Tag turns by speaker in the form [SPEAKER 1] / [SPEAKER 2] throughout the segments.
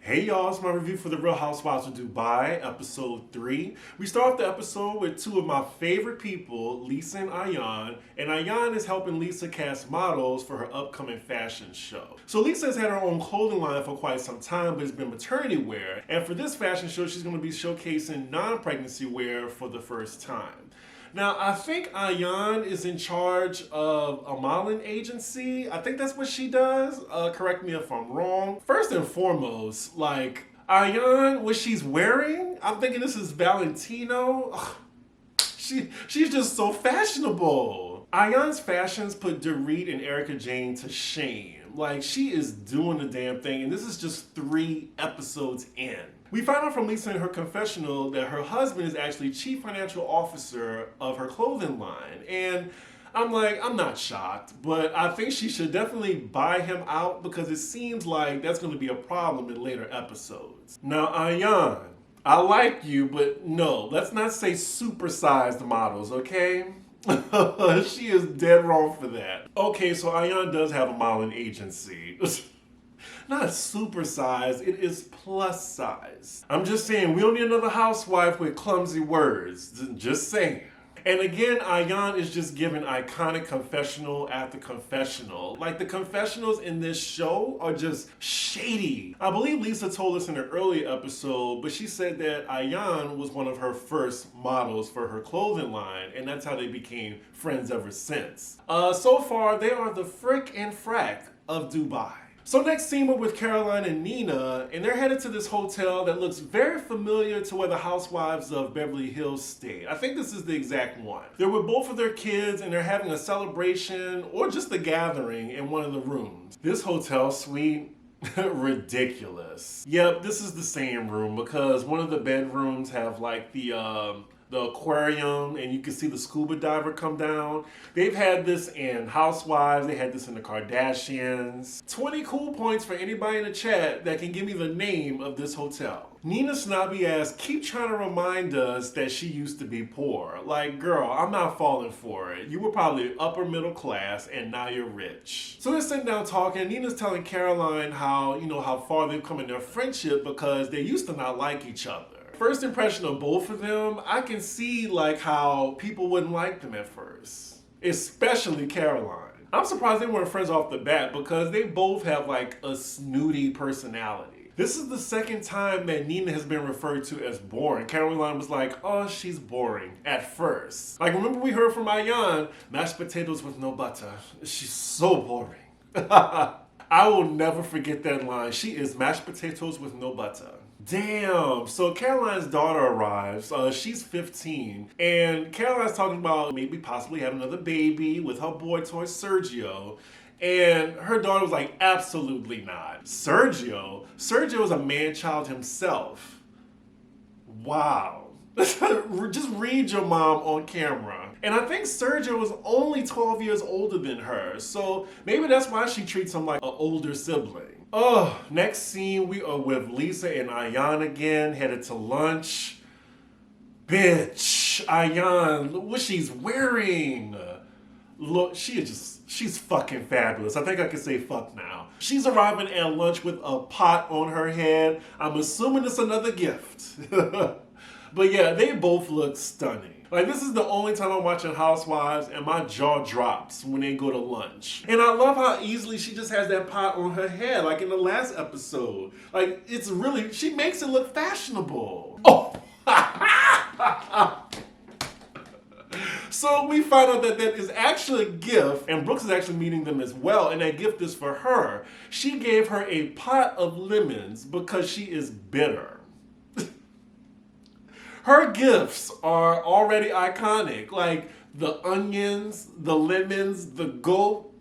[SPEAKER 1] Hey y'all, it's my review for The Real Housewives of Dubai, episode 3. We start off the episode with two of my favorite people, Lisa and Ayan is helping Lisa cast models for her upcoming fashion show. So Lisa has had her own clothing line for quite some time, but it's been maternity wear, and for this fashion show, she's going to be showcasing non-pregnancy wear for the first time. Now, I think Ayan is in charge of a modeling agency. I think that's what she does. Correct me if I'm wrong. First and foremost, Ayan, what she's wearing, I'm thinking this is Valentino. Ugh, she's just so fashionable. Ayan's fashions put Dorit and Erica Jane to shame. She is doing the damn thing, and this is just 3 episodes in. We find out from Lisa in her confessional that her husband is actually chief financial officer of her clothing line. And I'm not shocked, but I think she should definitely buy him out because it seems like that's going to be a problem in later episodes. Now, Ayan, I like you, but no, let's not say supersized models, okay? She is dead wrong for that. Okay, so Ayan does have a modeling agency. Not super size, it is plus size. I'm just saying, we don't need another housewife with clumsy words. Just saying. And again, Ayan is just giving iconic confessional after confessional. The confessionals in this show are just shady. I believe Lisa told us in an earlier episode, but she said that Ayan was one of her first models for her clothing line, and that's how they became friends ever since. So far, they are the frick and frack of Dubai. So next scene, we're with Caroline and Nina, and they're headed to this hotel that looks very familiar to where the Housewives of Beverly Hills stayed. I think this is the exact one. They're with both of their kids, and they're having a celebration or just a gathering in one of the rooms. This hotel suite, ridiculous. Yep, this is the same room because one of the bedrooms have the aquarium, and you can see the scuba diver come down. They've had this in Housewives, they had this in the Kardashians. 20 cool points for anybody in the chat that can give me the name of this hotel. Nina snobby ass keep trying to remind us that she used to be poor. Girl, I'm not falling for it. You were probably upper middle class and now you're rich. So they're sitting down talking. Nina's telling Caroline how far they've come in their friendship because they used to not like each other. First impression of both of them, I can see how people wouldn't like them at first, especially Caroline. I'm surprised they weren't friends off the bat because they both have a snooty personality. This is the second time that Nina has been referred to as boring. Caroline was like, oh, she's boring at first. Remember we heard from Ayan, mashed potatoes with no butter. She's so boring. I will never forget that line. She is mashed potatoes with no butter. Damn. So Caroline's daughter arrives. She's 15. And Caroline's talking about maybe possibly having another baby with her boy toy Sergio. And her daughter was like, absolutely not. Sergio? Sergio is a man-child himself. Wow. Just read your mom on camera. And I think Sergio was only 12 years older than her. So maybe that's why she treats him like an older sibling. Oh, next scene, we are with Lisa and Ayan again, headed to lunch. Bitch, Ayan, look what she's wearing. Look, she's fucking fabulous. I think I can say fuck now. She's arriving at lunch with a pot on her head. I'm assuming it's another gift. But yeah, they both look stunning. This is the only time I'm watching Housewives and my jaw drops when they go to lunch. And I love how easily she just has that pot on her head, in the last episode. She makes it look fashionable. Oh! So we find out that is actually a gift, and Brooks is actually meeting them as well, and that gift is for her. She gave her a pot of lemons because she is bitter. Her gifts are already iconic, the onions, the lemons, the goat.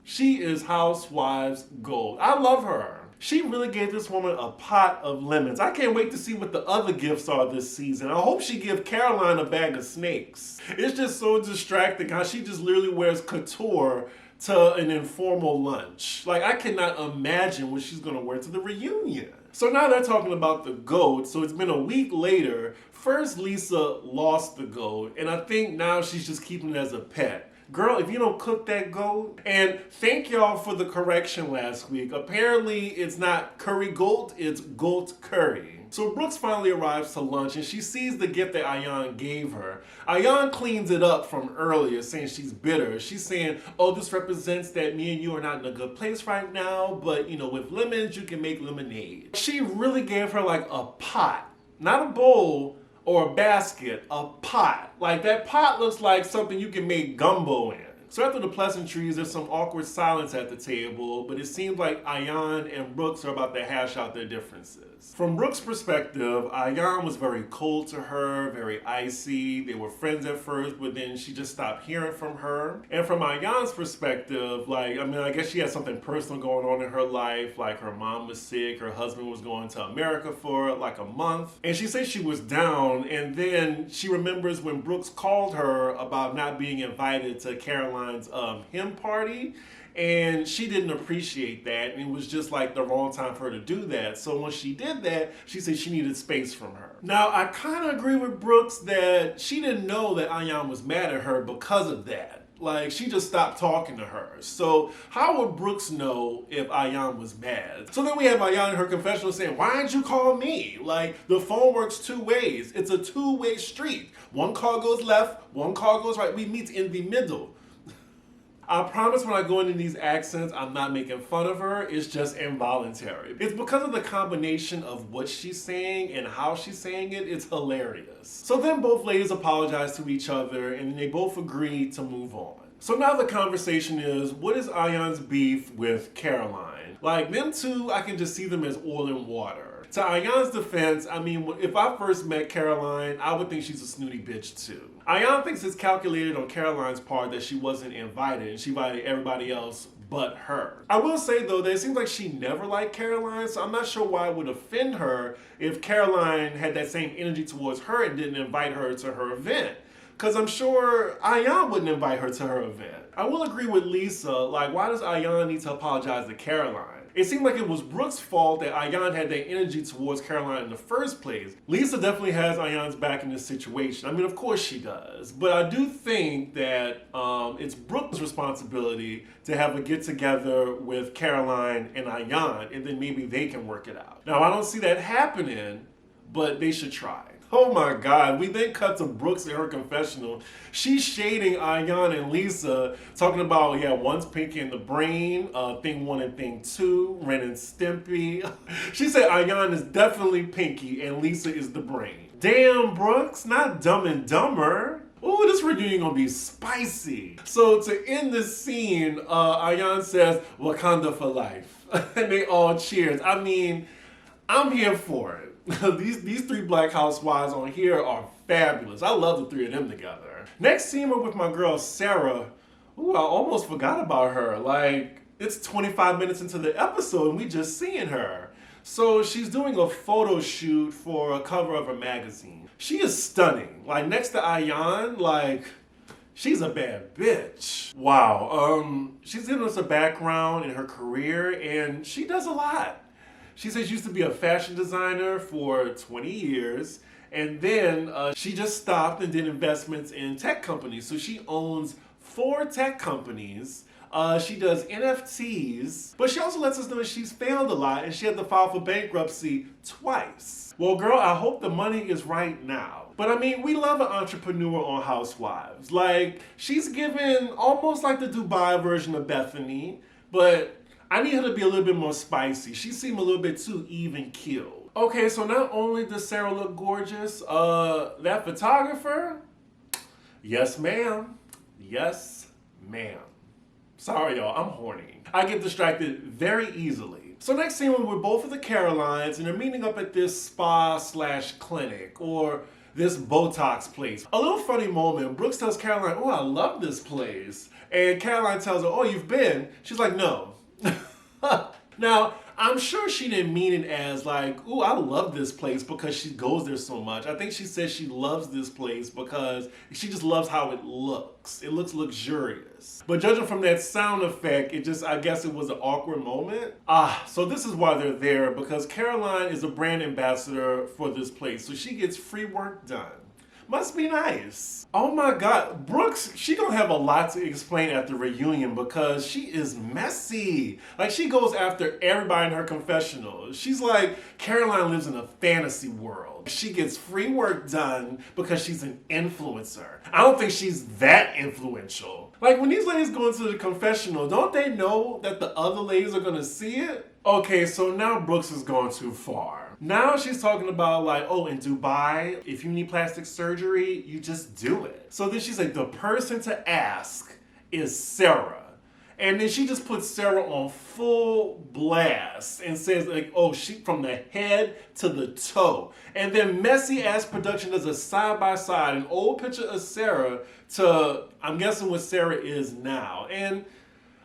[SPEAKER 1] She is Housewives gold. I love her. She really gave this woman a pot of lemons. I can't wait to see what the other gifts are this season. I hope she gives Caroline a bag of snakes. It's just so distracting how she just literally wears couture to an informal lunch. I cannot imagine what she's gonna wear to the reunion. So now they're talking about the goat. So it's been a week later. First, Lisa lost the goat, and I think now she's just keeping it as a pet. girl, if you don't cook that goat. And thank y'all for the correction last week. Apparently, it's not curry goat, it's goat curry. So Brooks finally arrives to lunch and she sees the gift that Ayan gave her. Ayan cleans it up from earlier, saying she's bitter. She's saying, oh, this represents that me and you are not in a good place right now, but you know, with lemons, you can make lemonade. She really gave her like a pot, not a bowl or a basket, a pot. Like that pot looks like something you can make gumbo in. So after the pleasantries, there's some awkward silence at the table, but it seems like Ayan and Brooks are about to hash out their differences. From Brooks' perspective, Ayan was very cold to her, very icy. They were friends at first, but then she just stopped hearing from her. And from Ayan's perspective, I guess she had something personal going on in her life, like her mom was sick, her husband was going to America for like a month. And she said she was down, and then she remembers when Brooks called her about not being invited to Caroline's hymn party. And she didn't appreciate that, and it was just like the wrong time for her to do that. So when she did that, she said she needed space from her. Now, I kind of agree with Brooks that she didn't know that Ayan was mad at her because of that. Like, she just stopped talking to her. So how would Brooks know if Ayan was mad? So then we have Ayan in her confessional saying, why didn't you call me? Like, the phone works two ways. It's a two-way street. One call goes left, one call goes right. We meet in the middle. I promise when I go into these accents, I'm not making fun of her. It's just involuntary. It's because of the combination of what she's saying and how she's saying it. It's hilarious. So then both ladies apologize to each other and they both agree to move on. So now the conversation is, what is Ayan's beef with Caroline? Like, them two, I can just see them as oil and water. To Ayan's defense, I mean, if I first met Caroline, I would think she's a snooty bitch too. Ayan thinks it's calculated on Caroline's part that she wasn't invited and she invited everybody else but her. I will say though that it seems like she never liked Caroline, so I'm not sure why it would offend her if Caroline had that same energy towards her and didn't invite her to her event. Because I'm sure Ayan wouldn't invite her to her event. I will agree with Lisa, like, why does Ayan need to apologize to Caroline? It seemed like it was Brooks' fault that Ayan had that energy towards Caroline in the first place. Lisa definitely has Ayan's back in this situation. I mean, of course she does. But I do think that it's Brooks' responsibility to have a get-together with Caroline and Ayan, and then maybe they can work it out. Now, I don't see that happening, but they should try. Oh my God, we then cut to Brooks in her confessional. She's shading Ayan and Lisa, talking about, yeah, one's Pinky in the Brain, thing 1 and thing 2, Ren and Stimpy. She said Ayan is definitely Pinky and Lisa is the brain. Damn, Brooks, not Dumb and Dumber. Ooh, this reunion gonna be spicy. So to end this scene, Ayan says, Wakanda for life. And they all cheers. I mean, I'm here for it. These three black housewives on here are fabulous. I love the three of them together. Next scene, we're with my girl Sarah. Ooh, I almost forgot about her. Like, it's 25 minutes into the episode and we just seeing her. So she's doing a photo shoot for a cover of a magazine. She is stunning. Like, next to Ayan, like, she's a bad bitch. Wow. She's giving us a background in her career and she does a lot. She says she used to be a fashion designer for 20 years, and then she just stopped and did investments in tech companies. So she owns 4 tech companies. She does NFTs, but she also lets us know that she's failed a lot and she had to file for bankruptcy twice. Well, girl, I hope the money is right now. But I mean, we love an entrepreneur on Housewives. Like, she's given almost like the Dubai version of Bethany, but I need her to be a little bit more spicy. She seemed a little bit too even keeled. Okay, so not only does Sarah look gorgeous, that photographer, yes ma'am, yes ma'am. Sorry y'all, I'm horny. I get distracted very easily. So next scene we're with both of the Carolines and they're meeting up at this spa/clinic or this Botox place. A little funny moment, Brooks tells Caroline, oh, I love this place. And Caroline tells her, oh, you've been? She's like, no. Now, I'm sure she didn't mean it as like, ooh, I love this place because she goes there so much. I think she says she loves this place because she just loves how it looks. It looks luxurious. But judging from that sound effect, I guess it was an awkward moment. So this is why they're there, because Caroline is a brand ambassador for this place. So she gets free work done. Must be nice. Oh my God, Brooks, she gonna have a lot to explain at the reunion because she is messy. Like, she goes after everybody in her confessional. She's like, Caroline lives in a fantasy world. She gets free work done because she's an influencer. I don't think she's that influential. Like, when these ladies go into the confessional, don't they know that the other ladies are gonna see it? Okay, so now Brooks has gone too far. Now she's talking about like, oh, in Dubai, if you need plastic surgery, you just do it. So then she's like, the person to ask is Sarah. And then she just puts Sarah on full blast and says like, oh, she from the head to the toe. And then messy ass production does a side by side, an old picture of Sarah to, I'm guessing what Sarah is now. And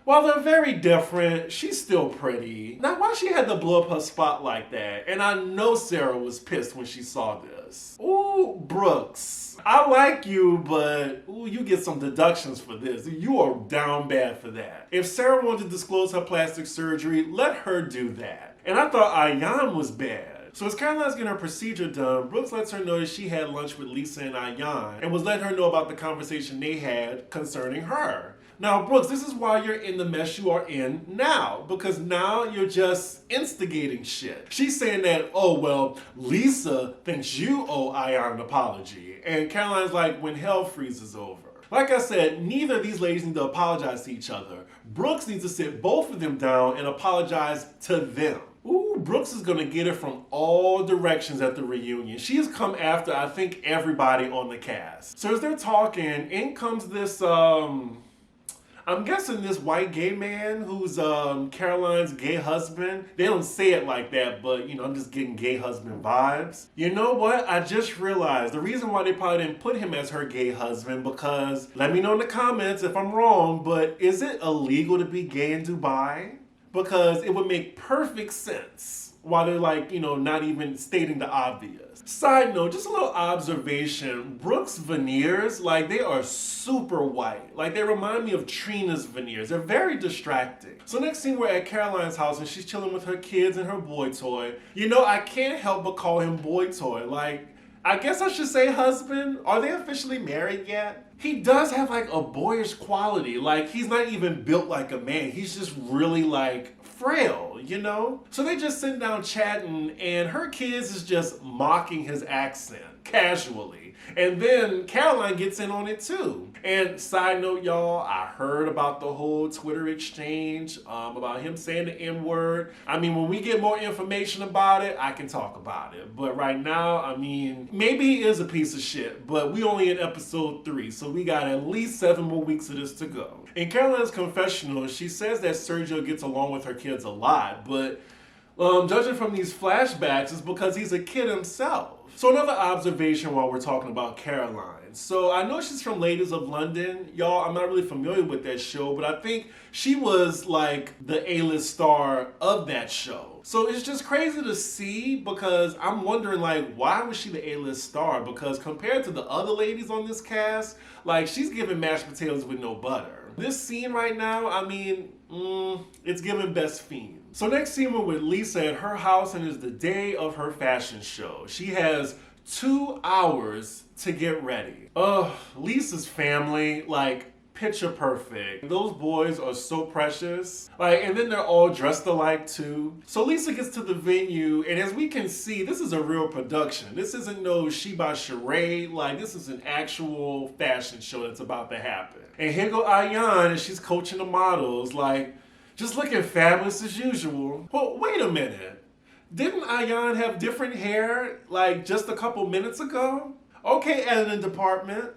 [SPEAKER 1] while they're very different, she's still pretty. Now, why she had to blow up her spot like that? And I know Sarah was pissed when she saw this. Ooh, Brooks, I like you, but ooh, you get some deductions for this. You are down bad for that. If Sarah wanted to disclose her plastic surgery, let her do that. And I thought Ayan was bad. So as Caroline's getting her procedure done, Brooks lets her know that she had lunch with Lisa and Ayan and was letting her know about the conversation they had concerning her. Now, Brooks, this is why you're in the mess you are in now, because now you're just instigating shit. She's saying that, oh, well, Lisa thinks you owe Ayan an apology. And Caroline's like, when hell freezes over. Like I said, neither of these ladies need to apologize to each other. Brooks needs to sit both of them down and apologize to them. Ooh, Brooks is gonna get it from all directions at the reunion. She has come after, I think, everybody on the cast. So as they're talking, in comes this, I'm guessing this white gay man who's Caroline's gay husband. They don't say it like that, but you know, I'm just getting gay husband vibes. You know what? I just realized the reason why they probably didn't put him as her gay husband, because, let me know in the comments if I'm wrong, but is it illegal to be gay in Dubai? Because it would make perfect sense while they're like, you know, not even stating the obvious. Side note, just a little observation. Brooks' veneers, like, they are super white. Like, they remind me of Trina's veneers. They're very distracting. So next scene, we're at Caroline's house and she's chilling with her kids and her boy toy. You know, I can't help but call him boy toy. Like, I guess I should say husband. Are they officially married yet? He does have like a boyish quality. Like, he's not even built like a man. He's just really like frail, you know? So they just sitting down chatting and her kids is just mocking his accent casually. And then Caroline gets in on it too. And side note, y'all, I heard about the whole Twitter exchange about him saying the N-word. I mean, when we get more information about it, I can talk about it. But right now, I mean, maybe he is a piece of shit, but we only in episode 3, so we got at least 7 more weeks of this to go. In Caroline's confessional, she says that Sergio gets along with her kids a lot, but judging from these flashbacks, it's because he's a kid himself. So another observation while we're talking about Caroline. So I know she's from Ladies of London. Y'all, I'm not really familiar with that show, but I think she was like the A-list star of that show. So it's just crazy to see because I'm wondering like, why was she the A-list star? Because compared to the other ladies on this cast, like she's giving mashed potatoes with no butter. This scene right now, I mean, it's giving Best Fiend. So next scene we're with Lisa at her house and it's the day of her fashion show. She has 2 hours to get ready. Lisa's family, like, picture perfect. Those boys are so precious. Like, and then they're all dressed alike too. So Lisa gets to the venue, and as we can see, this is a real production. This isn't no Sheba charade. Like, this is an actual fashion show that's about to happen. And here go Ayan, and she's coaching the models, like, just looking fabulous as usual. Well, wait a minute. Didn't Ayan have different hair, like, just a couple minutes ago? Okay, editing department.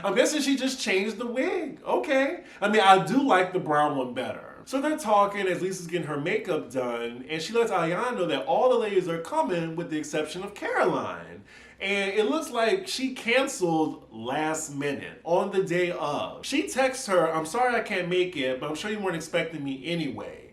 [SPEAKER 1] I'm guessing she just changed the wig. Okay. I mean, I do like the brown one better. So they're talking as Lisa's getting her makeup done, and she lets Ayan know that all the ladies are coming with the exception of Caroline. And it looks like she canceled last minute on the day of. She texts her, I'm sorry I can't make it, but I'm sure you weren't expecting me anyway.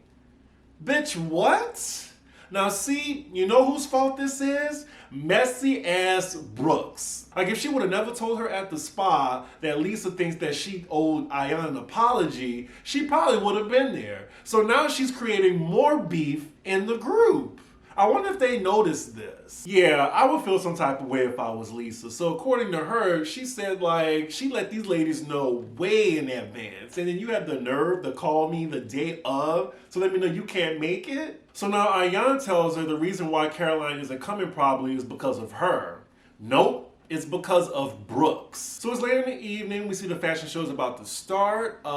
[SPEAKER 1] Bitch, what? Now see, you know whose fault this is? Messy ass Brooks. Like if she would have never told her at the spa that Lisa thinks that she owed Ayan an apology, she probably would have been there. So now she's creating more beef in the group. I wonder if they noticed this. Yeah, I would feel some type of way if I was Lisa. So according to her, she said like, she let these ladies know way in advance. And then you have the nerve to call me the day of to let me know you can't make it? So now Ayan tells her the reason why Caroline isn't coming probably is because of her. Nope. It's because of Brooks. So it's later in the evening. We see the fashion show is about to start. The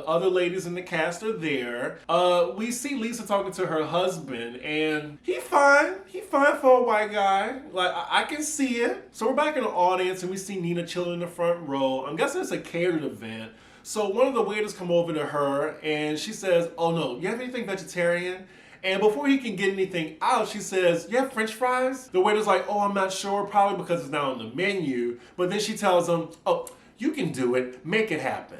[SPEAKER 1] other ladies in the cast are there. We see Lisa talking to her husband, and he fine. He fine for a white guy. Like, I can see it. So we're back in the audience, and we see Nina chilling in the front row. I'm guessing it's a catered event. So one of the waiters come over to her, and she says, oh no, you have anything vegetarian? And before he can get anything out, she says, you have French fries? The waiter's like, oh, I'm not sure, probably because it's not on the menu. But then she tells him, oh, you can do it, make it happen.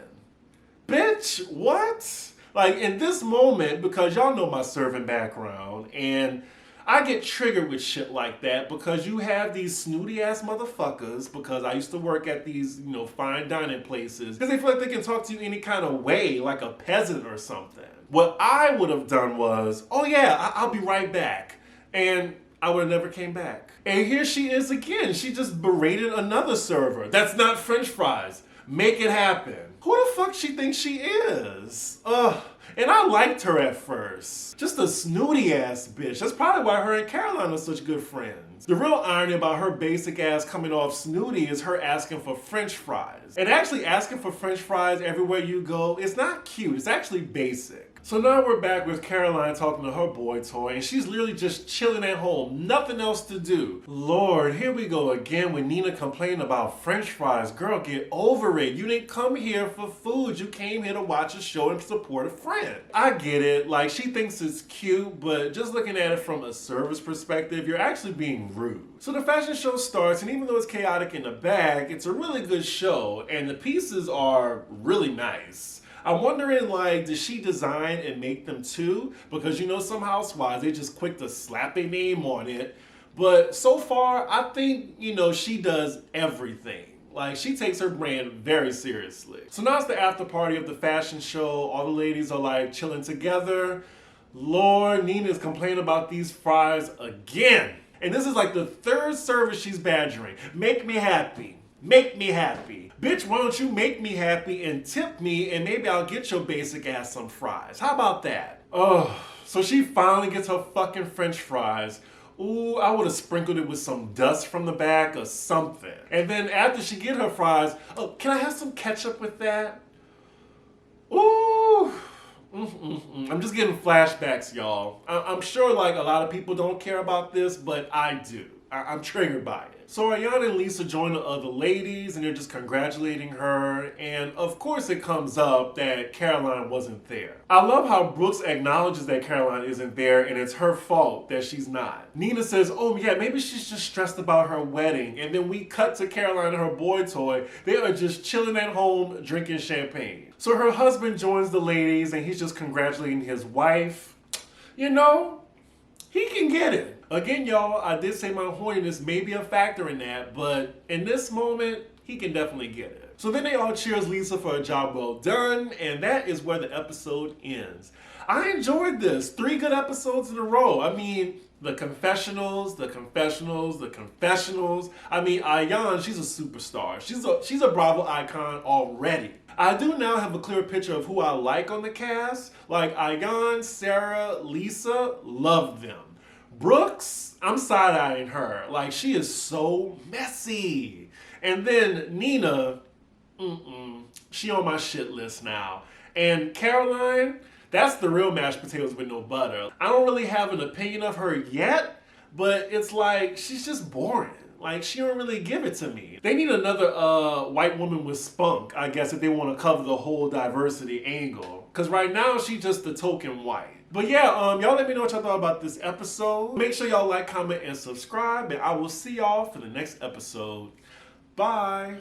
[SPEAKER 1] Bitch, what? Like, in this moment, because y'all know my serving background, and I get triggered with shit like that because you have these snooty ass motherfuckers, because I used to work at these, fine dining places, because they feel like they can talk to you any kind of way, like a peasant or something. What I would have done was, oh yeah, I'll be right back. And I would have never came back. And here she is again. She just berated another server. That's not French fries. Make it happen. Who the fuck she thinks she is? Ugh. And I liked her at first. Just a snooty ass bitch. That's probably why her and Caroline are such good friends. The real irony about her basic ass coming off snooty is her asking for French fries. And actually asking for French fries everywhere you go is not cute. It's actually basic. So now we're back with Caroline talking to her boy toy, and she's literally just chilling at home, nothing else to do. Lord, here we go again with Nina complaining about French fries. Girl, get over it. You didn't come here for food. You came here to watch a show and support a friend. I get it. Like, she thinks it's cute, but just looking at it from a service perspective, you're actually being rude. So the fashion show starts, and even though it's chaotic in the back, it's a really good show, and the pieces are really nice. I'm wondering, like, did she design and make them too? Because some housewives, they just quick to slap their name on it. But so far, I think, she does everything. Like, she takes her brand very seriously. So now it's the after party of the fashion show. All the ladies are like chilling together. Lord, Nina's complaining about these fries again. And this is like the third service she's badgering. Make me happy. Make me happy. Bitch, why don't you make me happy and tip me, and maybe I'll get your basic ass some fries. How about that? Oh, so she finally gets her fucking French fries. Ooh, I would have sprinkled it with some dust from the back or something. And then after she get her fries, oh, can I have some ketchup with that? Ooh. I'm just getting flashbacks, y'all. I'm sure like a lot of people don't care about this, but I do. I'm triggered by it. So Ayan and Lisa join the other ladies, and they're just congratulating her, and of course it comes up that Caroline wasn't there. I love how Brooks acknowledges that Caroline isn't there, and it's her fault that she's not. Nina says, oh yeah, maybe she's just stressed about her wedding, and then we cut to Caroline and her boy toy. They are just chilling at home, drinking champagne. So her husband joins the ladies, and he's just congratulating his wife. He can get it. Again, y'all, I did say my horniness may be a factor in that, but in this moment, he can definitely get it. So then they all cheers Lisa for a job well done, and that is where the episode ends. I enjoyed this. 3 good episodes in a row. I mean, the confessionals. I mean, Ayan, she's a superstar. She's a Bravo icon already. I do now have a clear picture of who I like on the cast. Like Ayan, Sarah, Lisa, love them. Brooks, I'm side-eyeing her. Like, she is so messy. And then Nina, she on my shit list now. And Caroline, that's the real mashed potatoes with no butter. I don't really have an opinion of her yet, but it's like, she's just boring. Like, she don't really give it to me. They need another white woman with spunk, I guess, if they want to cover the whole diversity angle. Because right now, she's just the token white. But yeah, y'all let me know what y'all thought about this episode. Make sure y'all like, comment, and subscribe. And I will see y'all for the next episode. Bye.